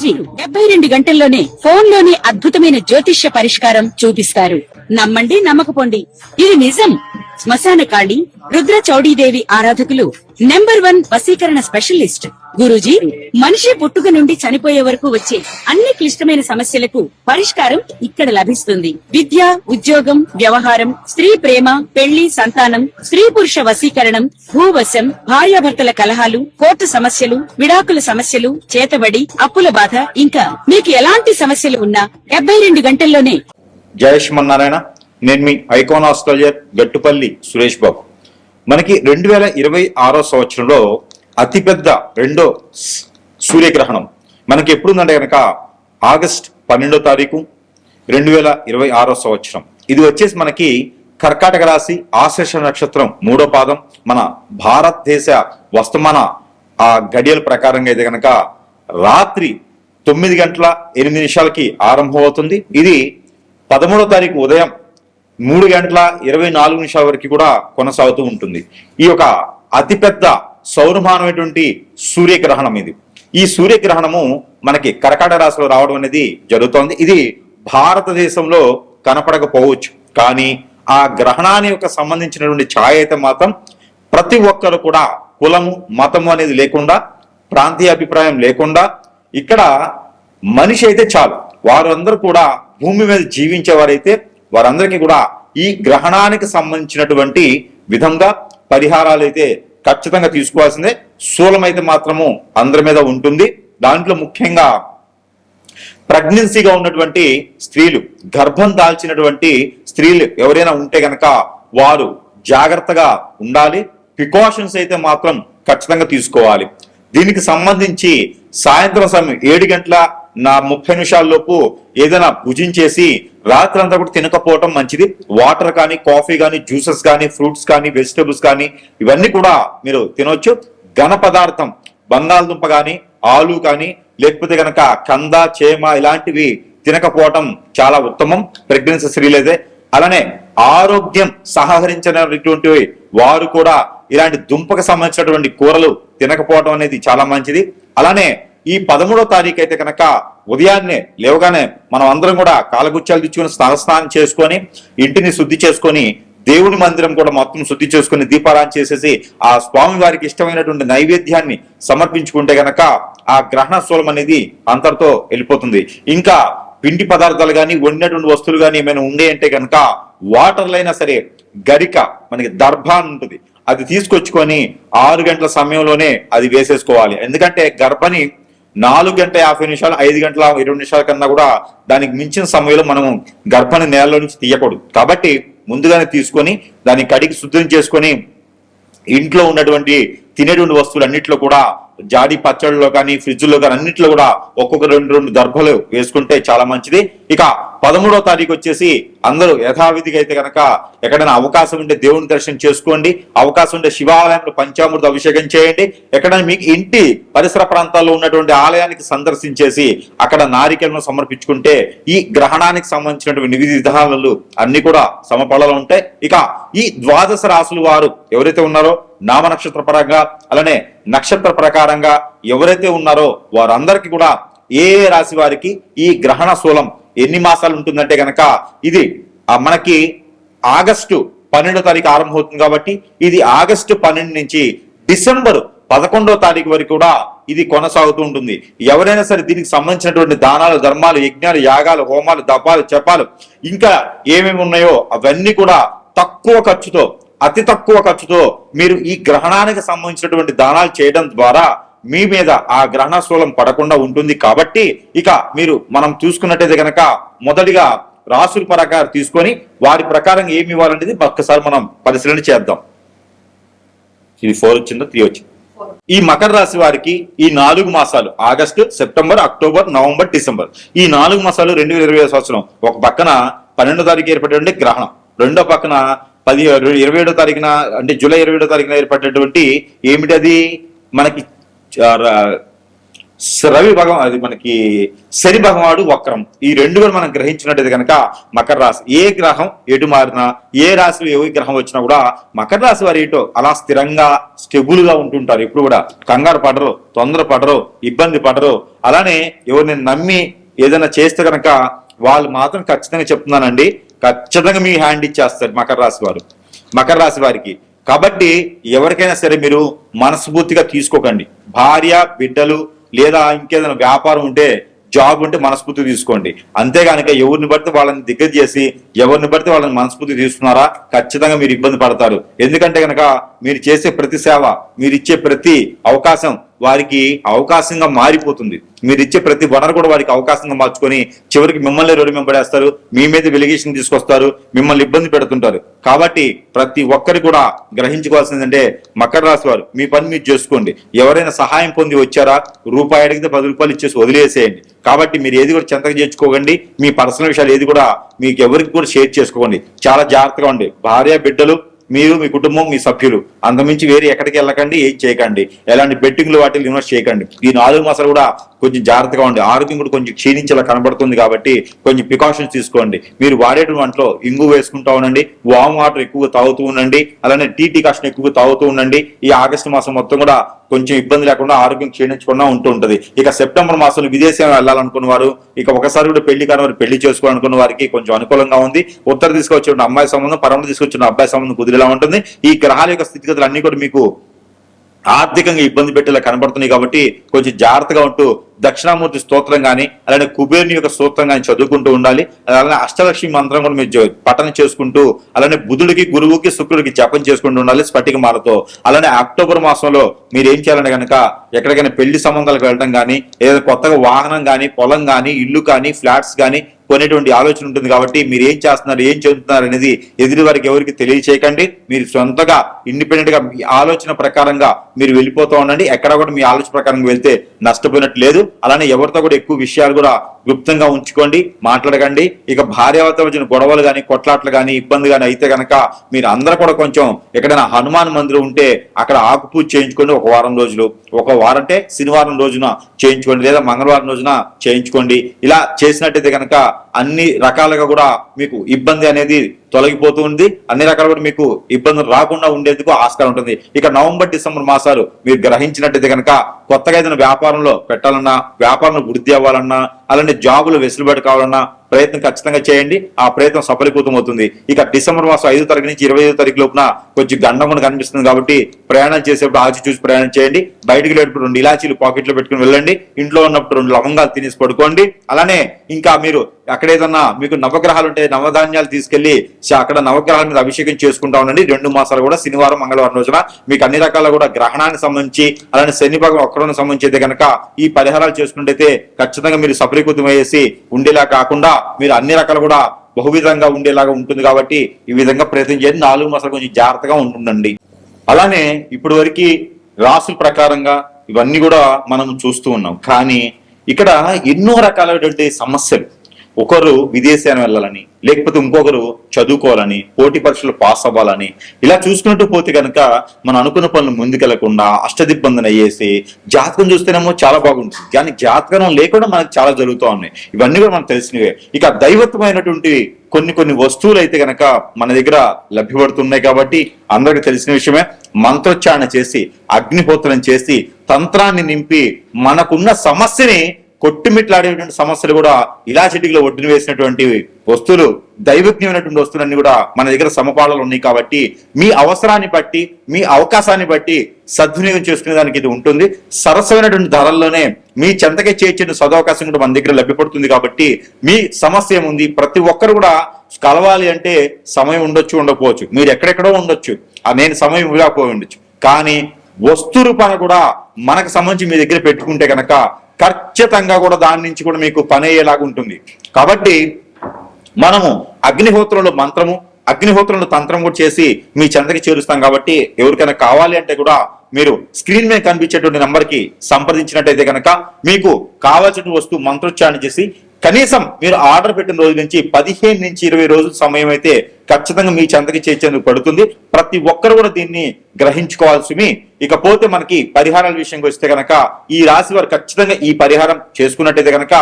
గురూజీ 72 గంటల్లోనే ఫోన్ లోని అద్భుతమైన జ్యోతిష్య పరిష్కారం చూపిస్తారు. నమ్మండి, నమ్మకపోండి, ఇది నిజం. శ్మశాన కాళి రుద్ర చౌడీదేవి ఆరాధకులు నంబర్ 1 వశీకరణ స్పెషలిస్ట్ గురూజీ. మనిషి పుట్టుక నుండి చనిపోయే వరకు వచ్చే అన్ని క్లిష్టమైన సమస్యలకు పరిష్కారం ఇక్కడ లభిస్తుంది. విద్య, ఉద్యోగం, వ్యవహారం, స్త్రీ ప్రేమ, పెళ్లి, సంతానం, స్త్రీ పురుష వశీకరణం, భూవశం, భార్యాభర్తల కలహాలు, కోర్టు సమస్యలు, విడాకుల సమస్యలు, చేతబడి, అప్పుల బాధ, ఇంకా మీకు ఎలాంటి సమస్యలు ఉన్నా 72 గంటల్లోనే. జయ శ్రీమన్నారాయణ. నేను మీ ఐకాన్ ఆస్ట్రాలజర్ గట్టుపల్లి సురేష్ బాబు. మనకి 2026 సంవత్సరంలో అతిపెద్ద రెండో సూర్యగ్రహణం మనకి ఎప్పుడుందంటే కనుక ఆగస్ట్ 12వ తారీఖు 2026 సంవత్సరం. ఇది వచ్చేసి మనకి కర్కాటక రాశి ఆశ్లేష నక్షత్రం 3వ పాదం. మన భారతదేశ వస్తమాన ఆ గడియల ప్రకారంగా అయితే కనుక రాత్రి 9:08 ఆరంభం అవుతుంది. ఇది 13వ తారీఖు ఉదయం 3:24 వరకు కూడా కొనసాగుతూ ఉంటుంది. ఈ యొక్క అతిపెద్ద సౌరమానమైనటువంటి సూర్యగ్రహణం ఇది. ఈ సూర్యగ్రహణము మనకి కర్కాటక రాశిలో రావడం అనేది జరుగుతోంది. ఇది భారతదేశంలో కనపడకపోవచ్చు, కానీ ఆ గ్రహణాన్ని యొక్క సంబంధించినటువంటి ఛాయ అయితే మాత్రం ప్రతి ఒక్కరు కూడా కులము, మతము అనేది లేకుండా, ప్రాంతీయ అభిప్రాయం లేకుండా, ఇక్కడ మనిషి అయితే చాలు, వారందరూ కూడా భూమి మీద జీవించేవారైతే వారందరికీ కూడా ఈ గ్రహణానికి సంబంధించినటువంటి విధంగా పరిహారాలు అయితే ఖచ్చితంగా తీసుకోవాల్సిందే. శూలం అయితే మాత్రము అందరి మీద ఉంటుంది. దాంట్లో ముఖ్యంగా ప్రెగ్నెన్సీగా ఉన్నటువంటి స్త్రీలు, గర్భం దాల్చినటువంటి స్త్రీలు ఎవరైనా ఉంటే గనక వారు జాగ్రత్తగా ఉండాలి. ప్రికాషన్స్ అయితే మాత్రం ఖచ్చితంగా తీసుకోవాలి. దీనికి సంబంధించి సాయంత్రం సమయం 7:30 లోపు ఏదైనా భుజించేసి రాత్రంతా కూడా తినకపోవటం మంచిది. వాటర్ కానీ, కాఫీ కానీ, జ్యూసెస్ కానీ, ఫ్రూట్స్ కానీ, వెజిటబుల్స్ కానీ ఇవన్నీ కూడా మీరు తినవచ్చు. ఘన పదార్థం బంగాళదుంప కానీ, ఆలు కానీ, లేకపోతే కనుక కంద, చేమ ఇలాంటివి తినకపోవటం చాలా ఉత్తమం ప్రెగ్నెన్సీ స్త్రీలైతే. అలానే ఆరోగ్యం సహకరించినటువంటి వారు కూడా ఇలాంటి దుంపకు సంబంధించినటువంటి కూరలు తినకపోవడం అనేది చాలా మంచిది. అలానే ఈ 13వ తారీఖు అయితే కనుక ఉదయాన్నే లేవగానే మనం అందరం కూడా కాలగుచ్చాలు తెచ్చుకొని స్నానం చేసుకొని ఇంటిని శుద్ధి చేసుకొని దేవుని మందిరం కూడా మొత్తం శుద్ధి చేసుకుని దీపారాధన చేసేసి ఆ స్వామి వారికి ఇష్టమైనటువంటి నైవేద్యాన్ని సమర్పించుకుంటే గనక ఆ గ్రహణ శూలం అనేది అంతటితో వెళ్ళిపోతుంది. ఇంకా పిండి పదార్థాలు కానీ, వండినటువంటి వస్తువులు కానీ ఏమైనా ఉండే అంటే కనుక వాటర్లో అయినా సరే గరిక, మనకి దర్భాన్ ఉంటుంది, అది తీసుకొచ్చుకొని 6 గంటల సమయంలోనే అది వేసేసుకోవాలి. ఎందుకంటే గర్భని 4:50 5:20 కన్నా కూడా దానికి మించిన సమయంలో మనము గర్భాన్ని నేలలో నుంచి తీయకూడదు. కాబట్టి ముందుగానే తీసుకొని దాన్ని కడిగి శుద్ధం చేసుకొని ఇంట్లో ఉన్నటువంటి తినేటువంటి వస్తువులు అన్నింటిలో కూడా జాడి పచ్చళ్ళలో కానీ, ఫ్రిడ్జ్లో కానీ అన్నింటిలో కూడా ఒక్కొక్క 2 దర్భలు వేసుకుంటే చాలా మంచిది. ఇక 13వ తారీఖు వచ్చేసి అందరూ యథావిధిగా అయితే కనుక ఎక్కడైనా అవకాశం ఉంటే దేవుని దర్శనం చేసుకోండి. అవకాశం ఉంటే శివాలయంలో పంచామృత అభిషేకం చేయండి. ఎక్కడైనా మీకు ఇంటి పరిసర ప్రాంతాల్లో ఉన్నటువంటి ఆలయానికి సందర్శించేసి అక్కడ నారికేలను సమర్పించుకుంటే ఈ గ్రహణానికి సంబంధించినటువంటి విధి విధానాలు అన్ని కూడా సమఫలాలు ఉంటాయి. ఇక ఈ 12 రాశులు వారు ఎవరైతే ఉన్నారో నామ నక్షత్ర పరంగా, అలానే నక్షత్ర ప్రకారంగా ఎవరైతే ఉన్నారో వారందరికీ కూడా ఏ రాశి వారికి ఈ గ్రహణ శూలం ఎన్ని మాసాలు ఉంటుందంటే గనక ఇది మనకి ఆగస్టు 12వ తారీఖు ఆరంభమవుతుంది. కాబట్టి ఇది ఆగస్టు 12 నుంచి డిసెంబర్ 11వ తారీఖు వరకు కూడా ఇది కొనసాగుతూ ఉంటుంది. ఎవరైనా సరే దీనికి సంబంధించినటువంటి దానాలు, ధర్మాలు, యజ్ఞాలు, యాగాలు, హోమాలు, దపాలు, జపాలు ఇంకా ఏమేమి ఉన్నాయో అవన్నీ కూడా తక్కువ ఖర్చుతో, అతి తక్కువ ఖర్చుతో మీరు ఈ గ్రహణానికి సంబంధించినటువంటి దానాలు చేయడం ద్వారా మీ మీద ఆ గ్రహణ శూలం పడకుండా ఉంటుంది. కాబట్టి ఇక మనం చూసుకున్నట్టయితే కనుక మొదటిగా రాసుల ప్రకారం తీసుకొని వారి ప్రకారం ఏమి ఇవ్వాలనేది ఒక్కసారి మనం పరిశీలన చేద్దాం. ఇది 4 వచ్చిందో 3 వచ్చింది. ఈ మకర రాశి వారికి ఈ 4 మాసాలు August, September, October, November, December ఈ 4 మాసాలు 2020 సంవత్సరం ఒక పక్కన 12వ తారీఖు ఏర్పడేటువంటి గ్రహణం, రెండో పక్కన 27వ తారీఖున అంటే జూలై 27వ తారీఖున ఏర్పడేటువంటి ఏమిటది మనకి రవి భగవాన్ అది మనకి శని భగవానుడు వక్రం. ఈ రెండు కూడా మనం గ్రహించినట్టయితే కనుక మకర రాశి ఏ గ్రహం ఎటు మారినా, ఏ రాశిలో ఏ గ్రహం వచ్చినా కూడా మకర రాశి వారు ఏంటో అలా స్థిరంగా స్టెబుల్ గా ఉంటుంటారు. ఎప్పుడు కూడా కంగారు పడరు, తొందర పడరు, ఇబ్బంది పడరు. అలానే ఎవరిని నమ్మి ఏదైనా చేస్తే కనుక వాళ్ళు మాత్రం ఖచ్చితంగా చెప్తున్నానండి, ఖచ్చితంగా మీ హ్యాండ్ ఇచ్చేస్తారు మకర రాశి వారికి. కాబట్టి ఎవరికైనా సరే మీరు మనస్ఫూర్తిగా తీసుకోకండి. భార్య బిడ్డలు లేదా ఇంకేదైనా వ్యాపారం ఉంటే, జాబ్ ఉంటే మనస్ఫూర్తి తీసుకోండి. అంతేగానిక ఎవరిని పడితే వాళ్ళని దగ్గర చేసి ఎవరిని పడితే వాళ్ళని మనస్ఫూర్తి తీసుకున్నారా ఖచ్చితంగా మీరు ఇబ్బంది పడతారు. ఎందుకంటే కనుక మీరు చేసే ప్రతి సేవ, మీరు ఇచ్చే ప్రతి అవకాశం వారికి అవకాశంగా మారిపోతుంది. మీరు ఇచ్చే ప్రతి వనరు కూడా వారికి అవకాశంగా మార్చుకొని చివరికి మిమ్మల్ని రోడ్డు వెంబడేస్తారు, మీ మీద వెలిగేషన్ తీసుకొస్తారు, మిమ్మల్ని ఇబ్బంది పెడుతుంటారు. కాబట్టి ప్రతి ఒక్కరు కూడా గ్రహించుకోవాల్సిందంటే మకర రాశి వారు మీ పని మీరు చేసుకోండి. ఎవరైనా సహాయం పొంది వచ్చారా, రూపాయి అడిగితే 10 రూపాయలు ఇచ్చేసి వదిలేసేయండి. కాబట్టి మీరు ఏది కూడా చెంతగా చేర్చుకోకండి. మీ పర్సనల్ విషయాలు ఏది కూడా మీకు ఎవరికి కూడా షేర్ చేసుకోండి. చాలా జాగ్రత్తగా ఉండి భార్య బిడ్డలు, మీరు, మీ కుటుంబం, మీ సభ్యులు, అంతమించి వేరే ఎక్కడికి వెళ్ళకండి, ఏం చేయకండి, ఎలాంటి బెట్టింగ్లు వాటిని ఇన్వెస్ట్ చేయకండి. ఈ 4 మాసాలు కూడా కొంచెం జాగ్రత్తగా ఉండి, ఆరోగ్యం కూడా కొంచెం క్షీణించేలా కనబడుతుంది కాబట్టి కొంచెం ప్రికాషన్స్ తీసుకోండి. మీరు వాడేటువంటి వంటలో ఇంగు వేసుకుంటా ఉండండి, వామ్ వాటర్ ఎక్కువగా తాగుతూ ఉండండి, అలానే టీ కాషన్ ఎక్కువగా తాగుతూ ఉండండి. ఈ ఆగస్టు మాసం మొత్తం కూడా కొంచెం ఇబ్బంది లేకుండా ఆరోగ్యం క్షీణించకుండా ఉంటూ ఉంటుంది. ఇక సెప్టెంబర్ మాసంలో విదేశం వెళ్ళాలనుకున్న వారు, ఇక ఒకసారి కూడా పెళ్లి కాని వారు పెళ్లి చేసుకోవాలనుకున్న వారికి కొంచెం అనుకూలంగా ఉంది. ఉత్తర తీసుకొచ్చిన అమ్మాయి సంబంధం, పరమ తీసుకొచ్చిన అబ్బాయి సంబంధం కుదిరేలా ఉంటుంది. ఈ గ్రహాల యొక్క స్థితిగతులు అన్ని కూడా మీకు ఆర్థికంగా ఇబ్బంది పెట్టేలా కనబడుతున్నాయి. కాబట్టి కొంచెం జాగ్రత్తగా ఉంటూ దక్షిణామూర్తి స్తోత్రం కానీ, అలానే కుబేరుని యొక్క స్తోత్రం కానీ చదువుకుంటూ ఉండాలి. అలానే అష్టలక్ష్మి మంత్రం కూడా మీరు పఠనం చేసుకుంటూ, అలానే బుధుడికి, గురువుకి, శుక్రుడికి జపం చేసుకుంటూ ఉండాలి స్ఫటిక మాలతో. అలానే అక్టోబర్ మాసంలో మీరు ఏం చేయాలంటే కనుక ఎక్కడికైనా పెళ్లి సంబంధాలకు వెళ్ళడం కానీ, ఏదైనా కొత్తగా వాహనం కానీ, పొలం కానీ, ఇల్లు కానీ, ఫ్లాట్స్ కానీ కొనేటువంటి ఆలోచన ఉంటుంది. కాబట్టి మీరు ఏం చేస్తున్నారు, ఏం చెబుతున్నారు అనేది ఎదురు వారికి ఎవరికి తెలియచేయకండి. మీరు సొంతగా ఇండిపెండెంట్ గా మీ ఆలోచన ప్రకారంగా మీరు వెళ్ళిపోతూ ఉండండి. ఎక్కడ కూడా మీ ఆలోచన ప్రకారంగా వెళ్తే నష్టపోయినట్టు లేదు. అలానే ఎవరితో కూడా ఎక్కువ విషయాలు కూడా గుప్తంగా ఉంచుకోండి, మాట్లాడకండి. ఇక భార్యాభర్తల వచ్చిన గొడవలు కానీ, కొట్లాట్లు కానీ, ఇబ్బంది కానీ అయితే కనుక మీరు అందరూ కూడా కొంచెం ఎక్కడైనా హనుమాన్ మందిరం ఉంటే అక్కడ ఆకు పూజ చేయించుకోండి. ఒక వారం రోజులు, ఒక వారం అంటే శనివారం రోజున చేయించుకోండి, లేదా మంగళవారం రోజున చేయించుకోండి. ఇలా చేసినట్టయితే కనుక అన్ని రకాలుగా కూడా మీకు ఇబ్బంది అనేది తొలగిపోతూ ఉంది. అన్ని రకాలు కూడా మీకు ఇబ్బందులు రాకుండా ఉండేందుకు ఆస్కారం ఉంటుంది. ఇక నవంబర్ డిసెంబర్ మాసాలు మీరు గ్రహించినట్టయితే కనుక కొత్తగా ఏదైనా వ్యాపారంలో పెట్టాలన్నా, వ్యాపారంలో వృద్ధి అవ్వాలన్నా, అలానే జాబులు వెసులుబాటు కావాలన్నా ప్రయత్నం ఖచ్చితంగా చేయండి. ఆ ప్రయత్నం సఫలీకృతం అవుతుంది. ఇక డిసెంబర్ మాసం 5వ తారీఖు నుంచి 25వ తారీఖు లోపున కొంచెం గండం కూడా కనిపిస్తుంది. కాబట్టి ప్రయాణం చేసేప్పుడు ఆచి చూసి ప్రయాణం చేయండి. బయటికి వెళ్ళేటప్పుడు 2 ఇలాచీలు పాకెట్లో పెట్టుకుని వెళ్ళండి. ఇంట్లో ఉన్నప్పుడు 2 లవంగాలు తినేసి పడుకోండి. అలానే ఇంకా మీరు అక్కడ ఏదన్నా మీకు నవగ్రహాలు ఉంటే నవధాన్యాలు తీసుకెళ్లి అక్కడ నవగ్రహాల మీద అభిషేకం చేసుకుంటా ఉండండి. 2 మాసాలు కూడా శనివారం, మంగళవారం రోజున మీకు అన్ని రకాల కూడా గ్రహణానికి సంబంధించి, అలానే శని భాగం ఒక్కరోజు సంబంధించి అయితే కనుక ఈ పరిహారాలు చేసుకుంటే ఖచ్చితంగా మీరు సఫలీకృతం అయ్యేసి ఉండేలా కాకుండా మీరు అన్ని రకాలు కూడా బహువిధంగా ఉండేలాగా ఉంటుంది. కాబట్టి ఈ విధంగా ప్రయత్నం చేయండి. 4 మాసాలు కొంచెం జాగ్రత్తగా ఉంటుండండి. అలానే ఇప్పటి వరకు రాసుల ప్రకారంగా ఇవన్నీ కూడా మనం చూస్తూ ఉన్నాం. కానీ ఇక్కడ ఎన్నో రకాలైనటువంటి సమస్యలు, ఒకరు విదేశాన్ని వెళ్ళాలని, లేకపోతే ఇంకొకరు చదువుకోవాలని, పోటీ పరీక్షలు పాస్ అవ్వాలని, ఇలా చూసుకుంటూ పోతే కనుక మనం అనుకున్న పనులు ముందుకెళ్లకుండా అష్టదిబ్బందన అయ్యేసి, జాతకం చూస్తేనేమో చాలా బాగుంటుంది, కానీ జాతకం లేకుండా మనకు చాలా జరుగుతూ ఉన్నాయి. ఇవన్నీ కూడా మనకు తెలిసినవే. ఇక దైవత్వమైనటువంటి కొన్ని వస్తువులు అయితే కనుక మన దగ్గర లభ్యపడుతున్నాయి. కాబట్టి అందరికి తెలిసిన విషయమే. మంత్రోచ్చారణ చేసి, అగ్నిహోత్రం చేసి, తంత్రాన్ని నింపి మనకున్న సమస్యని కొట్టుమిట్లాడేటువంటి సమస్యలు కూడా ఇలా చెట్టులో ఒడ్డున వేసినటువంటి వస్తువులు, దైవజ్ఞమైనటువంటి వస్తువులన్నీ కూడా మన దగ్గర సమపాళలు ఉన్నాయి. కాబట్టి మీ అవసరాన్ని బట్టి, మీ అవకాశాన్ని బట్టి సద్వినియోగం చేసుకునే దానికి ఇది ఉంటుంది. సరసమైనటువంటి ధరల్లోనే మీ చెంతకే చేర్చిన సదవకాశం కూడా మన దగ్గర లభ్యపడుతుంది. కాబట్టి మీ సమస్య ఏముంది, ప్రతి ఒక్కరు కూడా కలవాలి అంటే సమయం ఉండొచ్చు, ఉండకపోవచ్చు, మీరు ఎక్కడెక్కడో ఉండొచ్చు, నేను సమయం ఇవ్వకపోయి ఉండొచ్చు. కానీ వస్తు రూపాన్ని కూడా మనకు సంబంధించి మీ దగ్గర పెట్టుకుంటే కనుక ఖచ్చితంగా కూడా దాని నుంచి కూడా మీకు పని అయ్యేలాగా ఉంటుంది. కాబట్టి మనము అగ్నిహోత్రంలో మంత్రము, అగ్నిహోత్రంలో తంత్రం కూడా చేసి మీ చెంతకి చేరుస్తాం. కాబట్టి ఎవరికైనా కావాలి అంటే కూడా మీరు స్క్రీన్ మీద కనిపించేటువంటి నంబర్కి సంప్రదించినట్టయితే కనుక మీకు కావాల్సిన వస్తువు మంత్రోచ్చారణ చేసి కనీసం మీరు ఆర్డర్ పెట్టిన రోజు నుంచి 15 నుంచి 20 రోజుల సమయం అయితే ఖచ్చితంగా మీ చెంతకి చేర్చేందుకు పడుతుంది. ప్రతి ఒక్కరు కూడా దీన్ని గ్రహించుకోవాల్సి. ఇకపోతే మనకి పరిహారాల విషయంకి వస్తే కనుక ఈ రాశి వారు ఖచ్చితంగా ఈ పరిహారం చేసుకున్నట్టయితే కనుక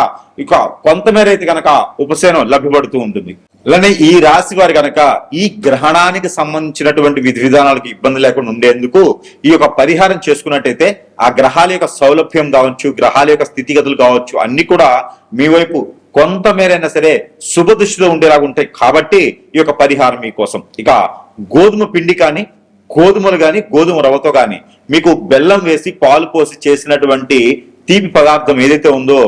ఇక కొంతమేర అయితే కనుక ఉపశమనం లభ్యపడుతూ ఉంటుంది. అలానే ఈ రాశి వారు కనుక ఈ గ్రహణానికి సంబంధించినటువంటి విధి విధానాలకు ఇబ్బంది లేకుండా ఉండేందుకు ఈ యొక్క పరిహారం చేసుకున్నట్టయితే ఆ గ్రహాల యొక్క సౌలభ్యం కావచ్చు, గ్రహాల యొక్క స్థితిగతులు కావచ్చు, అన్ని కూడా మీ వైపు కొంతమేరైనా సరే శుభ దృష్టిలో ఉండేలాగా ఉంటాయి. కాబట్టి ఈ యొక్క పరిహారం మీకోసం. ఇక గోధుమ పిండి కానీ, గోధుమలు కానీ, గోధుమ రవ్వతో కానీ మీకు బెల్లం వేసి పాలు పోసి చేసినటువంటి తీపి పదార్థం ఏదైతే ఉందో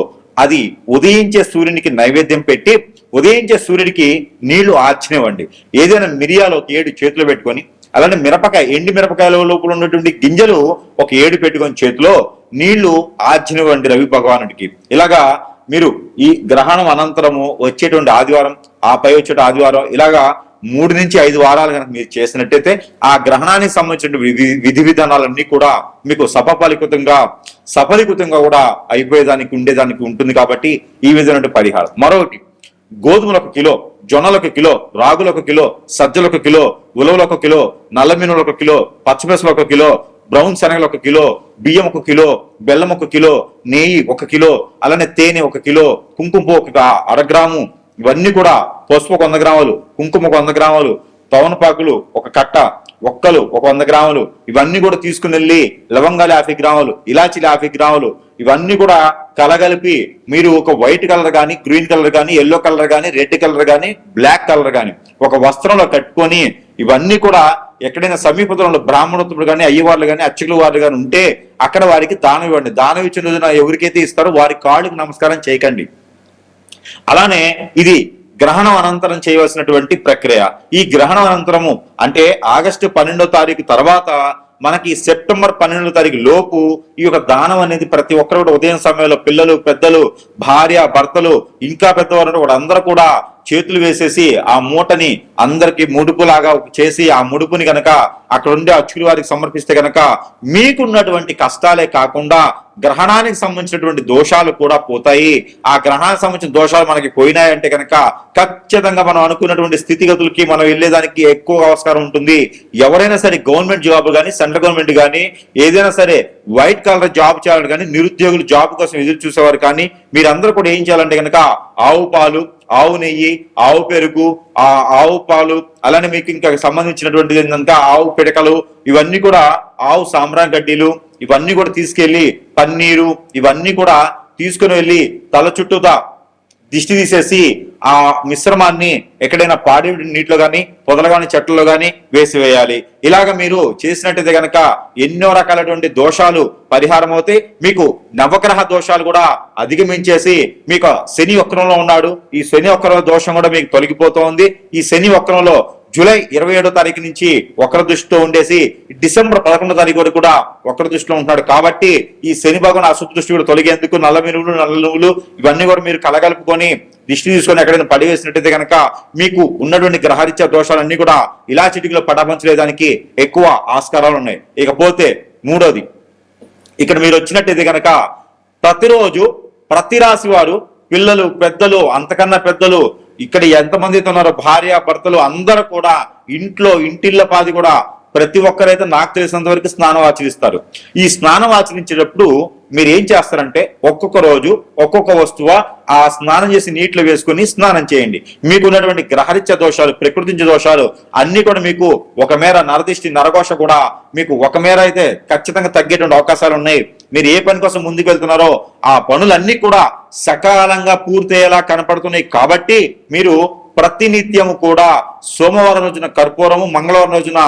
అది ఉదయించే సూర్యునికి నైవేద్యం పెట్టి ఉదయించే సూర్యుడికి నీళ్లు ఆర్చినివ్వండి. ఏదైనా మిరియాలు ఒక 7 చేతిలో పెట్టుకొని, అలానే మిరపకాయ, ఎండి మిరపకాయల లోపల ఉన్నటువంటి గింజలు ఒక 7 పెట్టుకొని చేతిలో నీళ్లు ఆర్చినివ్వండి రవి భగవానుడికి. ఇలాగా మీరు ఈ గ్రహణం అనంతరము వచ్చేటువంటి ఆదివారం, ఆ పై వచ్చే ఆదివారం, ఇలాగా 3 నుంచి 5 వారాలు కనుక మీరు చేసినట్టయితే ఆ గ్రహణానికి సంబంధించిన విధి విధానాలన్నీ కూడా మీకు సఫలీకృతంగా కూడా అయిపోయేదానికి ఉండేదానికి ఉంటుంది. కాబట్టి ఈ విధమైన పరిహారం. మరొకటి, గోధుమలు 1 కిలో, జొన్నలు 1 కిలో, రాగులు 1 కిలో, సజ్జలు 1 కిలో, ఉలవలు 1 కిలో, నల్ల మినుములు 1 కిలో, పచ్చిమిరపలు 1 కిలో, బ్రౌన్ శనగలు 1 కిలో, బియ్యం 1 కిలో, బెల్లం 1 కిలో, నెయ్యి 1 కిలో, అలానే తేనె 1 కిలో, కుంకుమ 1 గ్రాము, ఇవన్నీ కూడా పసుపు 100 గ్రాములు, కుంకుమ 100 గ్రాములు, తవనపాకులు 1 కట్ట, ఒక్కలు 100 గ్రాములు, ఇవన్నీ కూడా తీసుకుని వెళ్ళి లవంగాలు 50 గ్రాములు, ఇలాచీలు 50 గ్రాములు, ఇవన్నీ కూడా కలగలిపి మీరు ఒక వైట్ కలర్ కానీ, గ్రీన్ కలర్ కానీ, ఎల్లో కలర్ కానీ, రెడ్ కలర్ కానీ, బ్లాక్ కలర్ కానీ ఒక వస్త్రంలో కట్టుకొని ఇవన్నీ కూడా ఎక్కడైనా సమీపంలో బ్రాహ్మణోత్తములు కానీ, అయ్యవార్లు కానీ, అర్చకుల వారు కానీ ఉంటే అక్కడ వారికి దానం ఇవ్వండి. దానం ఇచ్చిన రోజున ఎవరికైతే ఇస్తారో వారి కాళ్ళకి నమస్కారం చేయకండి. అలానే ఇది గ్రహణం అనంతరం చేయవలసినటువంటి ప్రక్రియ. ఈ గ్రహణం అనంతరము అంటే ఆగస్టు 12వ తారీఖు తర్వాత మనకి సెప్టెంబర్ 12వ తారీఖు లోపు ఈ యొక్క దానం అనేది ప్రతి ఒక్కరు కూడా ఉదయం సమయంలో పిల్లలు, పెద్దలు, భార్య, భర్తలు, ఇంకా పెద్దవారు కూడా అందరూ కూడా చేతులు వేసేసి ఆ మూటని అందరికి ముడుపులాగా చేసి ఆ ముడుపుని గనక అక్కడ ఉండే అర్చకుల వారికి సమర్పిస్తే గనక మీకున్నటువంటి కష్టాలే కాకుండా గ్రహణానికి సంబంధించినటువంటి దోషాలు కూడా పోతాయి. ఆ గ్రహణానికి సంబంధించిన దోషాలు మనకి పోయినాయంటే కనుక ఖచ్చితంగా మనం అనుకున్నటువంటి స్థితిగతులకి మనం వెళ్ళేదానికి ఎక్కువ ఆస్కారం ఉంటుంది. ఎవరైనా సరే గవర్నమెంట్ జాబ్ కానీ, సెంట్రల్ గవర్నమెంట్ కానీ, ఏదైనా సరే వైట్ కలర్ జాబ్ చేయాలని కానీ, నిరుద్యోగులు జాబ్ కోసం ఎదురు చూసేవారు కానీ మీరందరూ కూడా ఏం చేయాలంటే కనుక ఆవు పాలు, ఆవు నెయ్యి, ఆవు పెరుగు, ఆవు పాలు, అలానే మీకు ఇంకా సంబంధించినటువంటిది ఏంటంటే ఆవు పిడకలు, ఇవన్నీ కూడా ఆవు సాంబ్రాన్ గడ్డీలు, ఇవన్నీ కూడా తీసుకెళ్లి పన్నీరు, ఇవన్నీ కూడా తీసుకుని వెళ్ళి తల చుట్టూతా దిష్టి తీసేసి ఆ మిశ్రమాన్ని ఎక్కడైనా పాడి నీటిలో కానీ, పొదలు కానీ, చెట్లలో కానీ వేసివేయాలి. ఇలాగ మీరు చేసినట్టయితే కనుక ఎన్నో రకాలటువంటి దోషాలు పరిహారం అవుతాయి. మీకు నవగ్రహ దోషాలు కూడా అధిగమించేసి మీకు శని వక్రంలో ఉన్నాడు, ఈ శని వక్ర దోషం కూడా మీకు తొలగిపోతోంది. ఈ శని వక్రంలో జూలై 27వ తారీఖు నుంచి వక్ర దృష్టితో ఉండేసి డిసెంబర్ 11వ తారీఖు వరకు కూడా వక్ర దృష్టిలో ఉంటున్నాడు. కాబట్టి ఈ శని భగవాన్ అశుభ దృష్టి కూడా తొలగేందుకు నల్ల మినుములు, నల్ల నువ్వులు ఇవన్నీ కూడా మీరు కలగలుపుకొని దిష్టి తీసుకొని ఎక్కడైనా పడివేసినట్టయితే కనుక మీకు ఉన్నటువంటి గ్రహరీత్యా దోషాలన్నీ కూడా ఇలా చిటికలో పటాపంచలేదానికి ఎక్కువ ఆస్కారాలు ఉన్నాయి. ఇకపోతే 3వది, ఇక్కడ మీరు వచ్చినట్టయితే కనుక ప్రతిరోజు ప్రతి రాశి వారు పిల్లలు, పెద్దలు, అంతకన్నా పెద్దలు, ఇక్కడ ఎంతమంది ఉన్నారో భార్య, భర్తలు అందరూ కూడా ఇంటిళ్ళ పాది కూడా ప్రతి ఒక్కరైతే నాకు తెలిసినంత వరకు స్నానం ఆచరిస్తారు. ఈ స్నానం ఆచరించేటప్పుడు మీరు ఏం చేస్తారంటే ఒక్కొక్క రోజు ఒక్కొక్క వస్తువు ఆ స్నానం చేసి నీటిలో వేసుకుని స్నానం చేయండి. మీకు ఉన్నటువంటి గ్రహరీత్య దోషాలు, ప్రకృతించ దోషాలు అన్ని కూడా మీకు ఒక మేర నరదిష్టి, నరఘోష కూడా మీకు ఒక మేర అయితే ఖచ్చితంగా తగ్గేటువంటి అవకాశాలు ఉన్నాయి. మీరు ఏ పని కోసం ముందుకు వెళ్తున్నారో ఆ పనులన్నీ కూడా సకాలంగా పూర్తయ్యేలా కనపడుతున్నాయి. కాబట్టి మీరు ప్రతినిత్యము కూడా సోమవారం రోజున కర్పూరము, మంగళవారం రోజున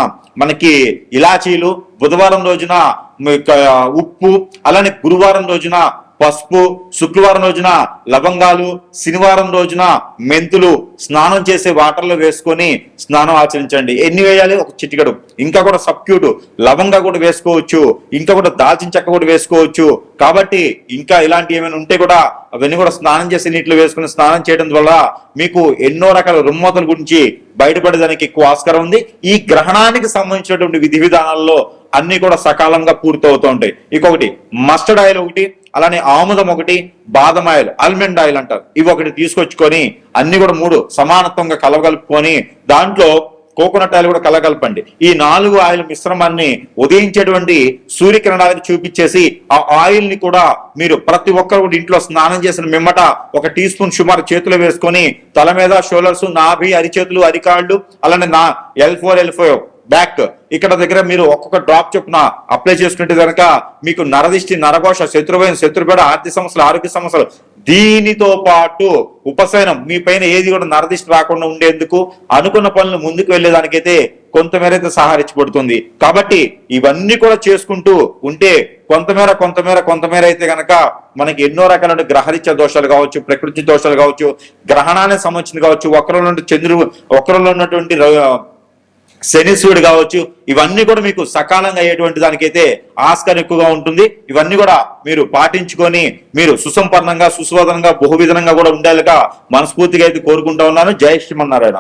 మనకి ఇలాచీలు, బుధవారం రోజున ఉప్పు, అలానే గురువారం రోజున పసుపు, శుక్రవారం రోజున లవంగాలు, శనివారం రోజున మెంతులు స్నానం చేసే వాటర్లో వేసుకొని స్నానం ఆచరించండి. ఎన్ని వేయాలి? ఒక చిటికెడు. ఇంకా కూడా సబ్క్యూట్ లవంగా కూడా వేసుకోవచ్చు, ఇంకా కూడా దాల్చిన చెక్క కూడా వేసుకోవచ్చు. కాబట్టి ఇంకా ఇలాంటి ఏమైనా ఉంటే కూడా అవన్నీ కూడా స్నానం చేసే నీటిలో వేసుకుని స్నానం చేయడం వల్ల మీకు ఎన్నో రకాల రుమ్మతల గురించి బయటపడేదానికి ఎక్కువ ఆస్కారం ఉంది. ఈ గ్రహణానికి సంబంధించినటువంటి విధి విధానాల్లో అన్ని కూడా సకాలంగా పూర్తి అవుతూ ఉంటాయి. ఇంకొకటి మస్టర్డ్ ఆయిల్ ఒకటి, అలానే ఆముదం ఒకటి, బాదం ఆయిల్, ఆల్మండ్ ఆయిల్ అంటారు, ఇవి ఒకటి తీసుకొచ్చుకొని అన్ని కూడా 3 సమానత్వంగా కలగలుపుకొని దాంట్లో కోకోనట్ ఆయిల్ కూడా కలగలపండి. ఈ 4 ఆయిల్ మిశ్రమాన్ని ఉదయించేటువంటి సూర్యకిరణాలకు చూపించేసి ఆ ఆయిల్ ని కూడా మీరు ప్రతి ఒక్కరు కూడా ఇంట్లో స్నానం చేసిన మిమ్మట 1 టీ స్పూన్ సుమారు చేతిలో వేసుకొని తల మీద, షోల్డర్స్, నాభి, అరిచేతులు, అరికాళ్ళు, అలానే నా L4 బ్యాక్ ఇక్కడ దగ్గర మీరు ఒక్కొక్క డ్రాప్ చొప్పున అప్లై చేసుకుంటే కనుక మీకు నరదిష్టి, నరఘోష, శత్రువైన, శత్రుపేడ, ఆర్థిక సమస్యలు, ఆరోగ్య సమస్యలు, దీనితో పాటు ఉపశమనం, మీ పైన ఏది కూడా నరదిష్టి రాకుండా ఉండేందుకు అనుకున్న పనులు ముందుకు వెళ్లేదానికైతే కొంతమేర అయితే సహారించబడుతుంది. కాబట్టి ఇవన్నీ కూడా చేసుకుంటూ ఉంటే కొంతమేర అయితే గనక మనకి ఎన్నో రకాల గ్రహరీత్యా దోషాలు కావచ్చు, ప్రకృతి దోషాలు కావచ్చు, గ్రహణానికి సంబంధించింది కావచ్చు, వక్రంలో ఉన్నటువంటి శనీశ్వరుడు కావచ్చు, ఇవన్నీ కూడా మీకు సకాలంగా అయ్యేటువంటి దానికైతే ఆస్కారం ఎక్కువగా ఉంటుంది. ఇవన్నీ కూడా మీరు పాటించుకొని మీరు సుసంపన్నంగా, సుశోధనంగా, బహువిధంగా కూడా ఉండేలాగా మనస్ఫూర్తిగా అయితే కోరుకుంటా ఉన్నాను. జై శ్రీమన్నారాయణ.